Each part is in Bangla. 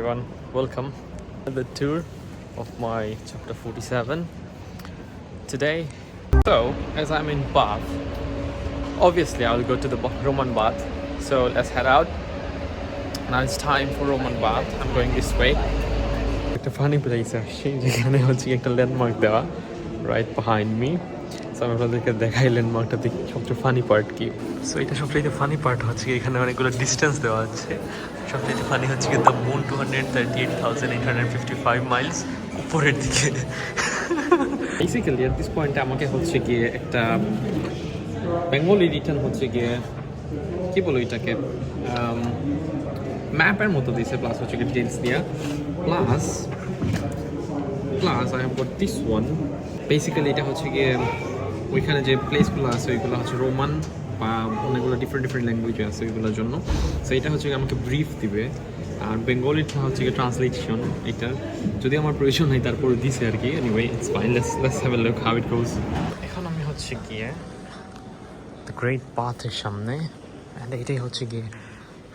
everyone, welcome to the tour of my chapter 47 today. So, as I'm in Bath, obviously I will go to the Roman Bath. So let's head out. Now it's time for Roman Bath. I'm going this way. It's a funny place actually. যেখানে হচ্ছে একটা ল্যান্ডমার্ক দেওয়া right behind me. So আমি আপনাদেরকে দেখাই ল্যান্ডমার্কটা দেখি সবচেয়ে ফানি পার্ট কি। সো এটা সবচেয়ে ফানি পার্ট হচ্ছে এখানে অনেকগুলো ডিস্টেন্স দেওয়া আছে। সবচেয়ে ফানি হচ্ছে কি দ্য মুন 238,855 মাইলস উপরের দিকে। বেসিক্যালি এট দিস পয়েন্টে আমাকে হচ্ছে গিয়ে একটা বেঙ্গলি রিটার্ন হচ্ছে গিয়ে কি বলো এটাকে ম্যাপের মতো দিয়েছে, প্লাস হচ্ছে গিয়ে ডিটেলস দিয়া, plus I have got this one. Basically এটা হচ্ছে গিয়ে ওইখানে যে প্লেসগুলো আছে ওইগুলো হচ্ছে রোমান বা অনেকগুলো ডিফারেন্ট ল্যাঙ্গুয়েজে আছে ওইগুলোর জন্য। সো এটা হচ্ছে আমাকে ব্রিফ দিবে, আর বেঙ্গলিটা হচ্ছে গিয়ে ট্রান্সলেশন। এটা যদি আমার প্রয়োজন হয় তারপরে দিছে আর কি। Anyway it's fine, let's have a look how it goes. এখন আমি হচ্ছে গিয়ে দ্য গ্রেট বাথের সামনে, অ্যান্ড এটাই হচ্ছে গিয়ে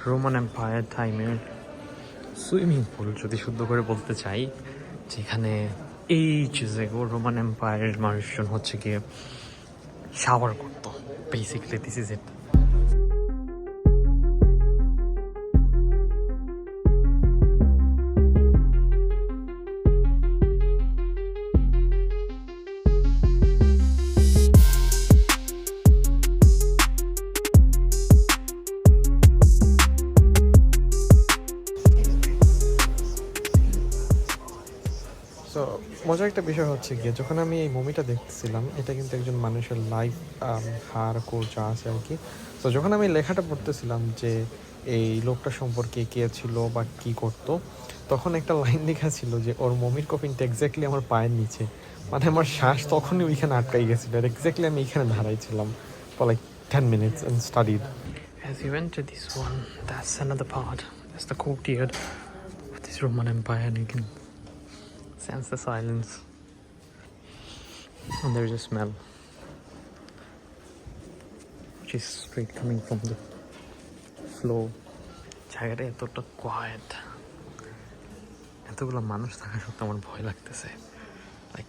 রোমান এম্পায়ার টাইমের সুইমিং পুল যদি শুদ্ধ করে বলতে চাই, যেখানে ages ago রোমান এম্পায়ারের মানুষজন হচ্ছে গিয়ে শাওয়ার করতো। বেসিক্যালি দিস ইজ ইট। তো মজার একটা বিষয় হচ্ছে গিয়ে যখন আমি এই মুভিটা দেখছিলাম, এটা কিন্তু একজন মানুষের লাইফ হাড় যা আছে আর কি। তো যখন আমি লেখাটা পড়তেছিলাম যে এই লোকটা সম্পর্কে কে ছিল বা কি করতো, তখন একটা লাইন লেখা ছিল যে ওর মমির কফিনটা এক্স্যাক্টলি আমার পায়ের নিচে। মানে আমার শ্বাস তখনই ওইখানে আটকাই গেছিল, আর এক্স্যাক্টলি আমি এখানে দাঁড়াইছিলাম for like 10 minutes and studied. As you enter this one, that's another part. That's the courtyard of this Roman Empire, and you can sense the silence, and there's a smell which is straight coming from the floor. জায়গাটা এতটা কোয়াইট, এতগুলো মানুষ থাকা সত্ত্বেও আমার ভয় লাগতেছে। লাইক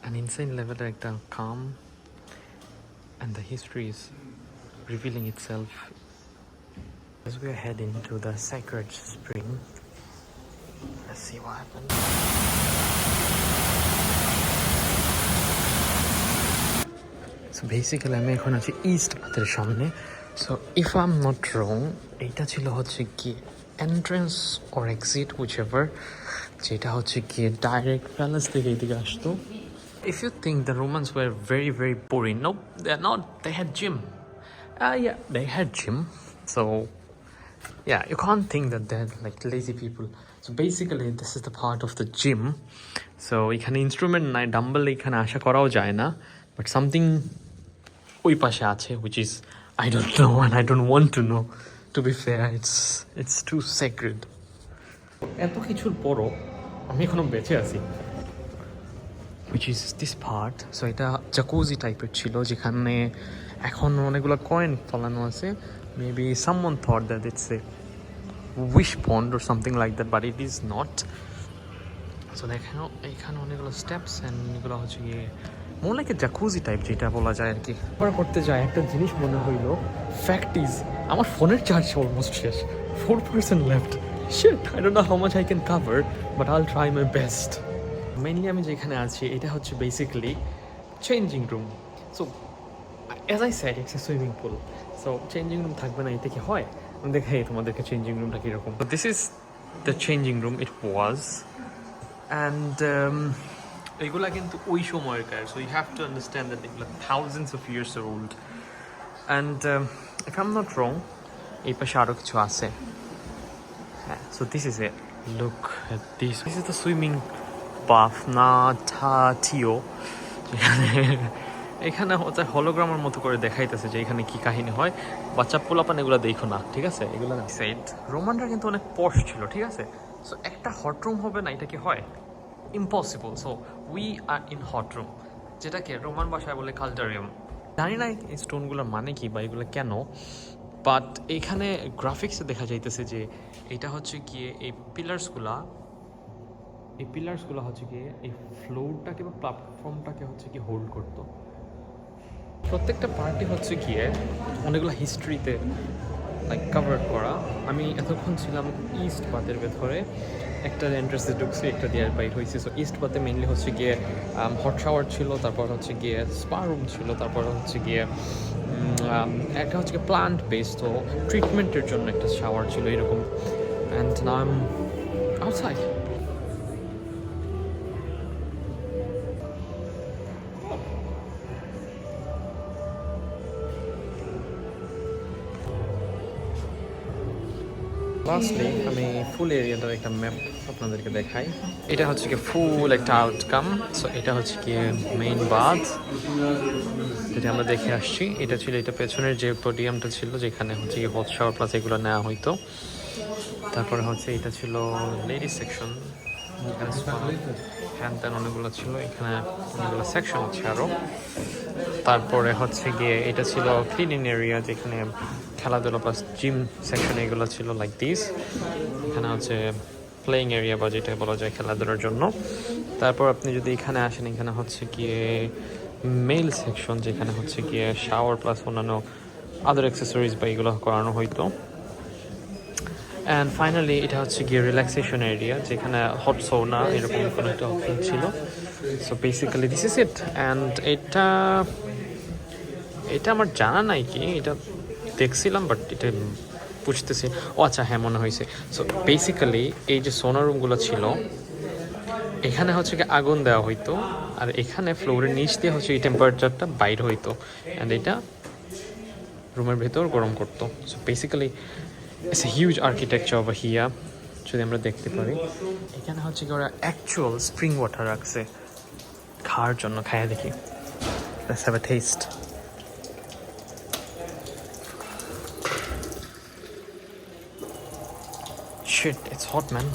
an insane level একটা calm, and the history is revealing itself as we are heading to the sacred spring. Let's see what happens. So basically আমি এখন আছি ইস্ট বাথের সামনে। So if I am not রং, এইটা ছিল হচ্ছে কি এন্ট্রেন্স অর এক্সিট হুইচএভার, যেটা হচ্ছে কি ডাইরেক্ট প্যালেস থেকে এইদিকে আসতো। If you think the Romans were very boring, no, they're not. They had gym. Yeah, they had gym. So yeah, you can't think that they're like lazy people. So basically this is the part of the gym. So এখানে ইনস্ট্রুমেন্ট নাই, ডাম্বেল এখানে আশা করাও যায় না, বাট সামথিং ওই পাশে আছে which is I don't know and I don't want to know, to be fair. It's too sacred. এত কিছুর পরও আমি এখনো বেঁচে আছি, which is this part. So এটা জাকুজি টাইপের ছিল, যেখানে এখন অনেকগুলো কয়েন ফলানো আছে। Maybe someone thought that it's a wish pond or something like that, but it is not. So দেখো এখানে অনেকগুলো স্টেপস, অ্যান্ড এগুলো হচ্ছে গিয়ে more like a jacuzzi type যেটা বলা যায় আর কি। করতে যায় একটা জিনিস মনে হইলো, ফ্যাক্ট ইজ আমার ফোনের চার্জ অলমোস্ট শেষ, 4% left. Shit, I don't know how much I can cover, but I will try my best. Mainly আমি যেখানে আছি এটা হচ্ছে basically changing room. So as I said it's a swimming pool. So changing room থাকবে না, এতে কি হয় আমি দেখাই তোমাদেরকে চেঞ্জিং রুমটা কীরকম। This is the changing room, it was. And এগুলা কিন্তু ওই সময়কার, so you have to understand that এগুলো thousands of years old. And if I am not wrong, এই পাশে আরও কিছু আছে। হ্যাঁ, so this is a look at this is the swimming bath না টিও, এখানে হচ্ছে হলোগ্রামের মতো করে দেখাইতেছে যে এখানে কি কাহিনী হয়। বাচ্চা পোলাপান এগুলো দেখো না, ঠিক আছে? এগুলো না সাইড রোমানরা কিন্তু অনেক পশ ছিল, ঠিক আছে? সো একটা হট রুম হবে না, এটা কি হয়? Impossible. So we are in hot room, যেটাকে রোমান ভাষায় বলে কাল্টারিয়াম। জানি না এই স্টোনগুলোর মানে কি বা এগুলো কেন, বাট এখানে গ্রাফিক্সে দেখা যাইতেছে যে এটা হচ্ছে গিয়ে এই পিলার্সগুলো হচ্ছে গিয়ে এই ফ্লোরটাকে বা প্ল্যাটফর্মটাকে হচ্ছে গিয়ে হোল্ড করতো। প্রত্যেকটা পার্টি হচ্ছে গিয়ে অনেকগুলো হিস্ট্রিতে লাইক কাভার করা। আমি এতক্ষণ ছিলাম ইস্ট বাতের ভেতরে, একটা এন্ট্রেন্সে ঢুকছি, একটা দিয়ে বাইর হয়েছি। সো ইস্ট বাতে মেনলি হচ্ছে গিয়ে হট শাওয়ার ছিল, তারপর হচ্ছে গিয়ে স্পা রুম ছিল, তারপর হচ্ছে গিয়ে একটা হচ্ছে গিয়ে প্লান্ট বেসড, তো ট্রিটমেন্টের জন্য একটা শাওয়ার ছিল এরকম। And now I am outside. Lastly আমি ফুল এরিয়াটার একটা ম্যাপ আপনাদেরকে দেখাই। এটা হচ্ছে কি ফুল একটা আউটকাম। সো এটা হচ্ছে কি মেইন বাথ যেটা আমরা দেখে আসছি। এটা ছিল এটা পেছনের যে পোডিয়ামটা ছিল যেখানে হচ্ছে কি হট শাওয়ার প্লাস এগুলো নেওয়া হইতো। তারপরে হচ্ছে এটা ছিল লেডিস সেকশন, হ্যান ত্যান অনেকগুলো ছিল, এখানে অনেকগুলো সেকশন আছে আরও। তারপরে হচ্ছে গিয়ে এটা ছিল ক্লিনিং এরিয়া যেখানে খেলাধুলা প্লাস জিম সেকশন এগুলো ছিল লাইক দিস। এখানে হচ্ছে প্লেইং এরিয়া বা যেটা বলা যায় খেলাধুলার জন্য। তারপর আপনি যদি এখানে আসেন, এখানে হচ্ছে গিয়ে মেল সেকশন যেখানে হচ্ছে গিয়ে শাওয়ার প্লাস অন্যান্য আদার অ্যাক্সেসরিজ বা এগুলো করানো হইতো। অ্যান্ড ফাইনালি এটা হচ্ছে গিয়ে রিল্যাক্সেশন এরিয়া যেখানে হট সোনা এরকম কোনো একটা অপশন ছিল। So basically this is it. And এটা আমার জানা নাই কি, এটা দেখছিলাম বাট এটা বুঝতেছি। ও আচ্ছা, হ্যাঁ মনে হয়েছে। সো বেসিক্যালি এই যে সোনা রুমগুলো ছিল এখানে হচ্ছে কি আগুন দেওয়া হইতো, আর এখানে ফ্লোরের নিচ দিয়ে হচ্ছে এই টেম্পারেচারটা বাইর হইতো, অ্যান্ড এটা রুমের ভেতর গরম করতো। So basically it's a huge architecture over here. যদি আমরা দেখতে পারি এখানে হচ্ছে কি ওরা অ্যাকচুয়াল স্প্রিং ওয়াটার রাখছে খাওয়ার জন্য। খাইয়া দেখি, let's have a test. Shit, it's hot, man.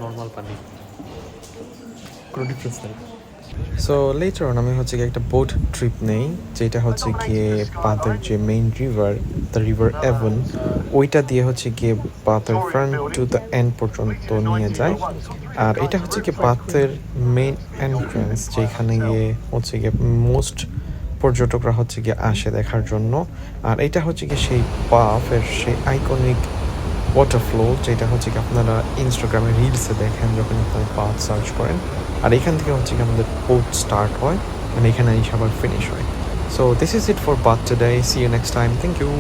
Normal পানি, কোনো ডিফারেন্স নেই। সো লেটার অন আমি হচ্ছে গিয়ে একটা বোট ট্রিপ নেই, যেটা হচ্ছে গিয়ে পাথের যে main river, the river Evan, ওইটা দিয়ে হচ্ছে গিয়ে পাথের ফ্রন্ট টু দ্য এন্ড পর্যন্ত নিয়ে যায়। আর এটা হচ্ছে গিয়ে পাথের মেইন এন্ট্রেন্স, যেখানে গিয়ে হচ্ছে গিয়ে মোস্ট পর্যটকরা হচ্ছে গিয়ে আসে দেখার জন্য। আর এটা হচ্ছে গিয়ে সেই পাফের সেই আইকনিক ওয়াটার ফ্লো যেটা হচ্ছে কি আপনারা ইনস্টাগ্রামে রিলসে দেখেন যখন আপনারা পাথ সার্চ করেন। আর এখান থেকে হচ্ছে কি আমাদের বোট স্টার্ট হয়, আর এখানে এসে আবার ফিনিশ হয়। So this is it for bath today. See you next time. Thank you.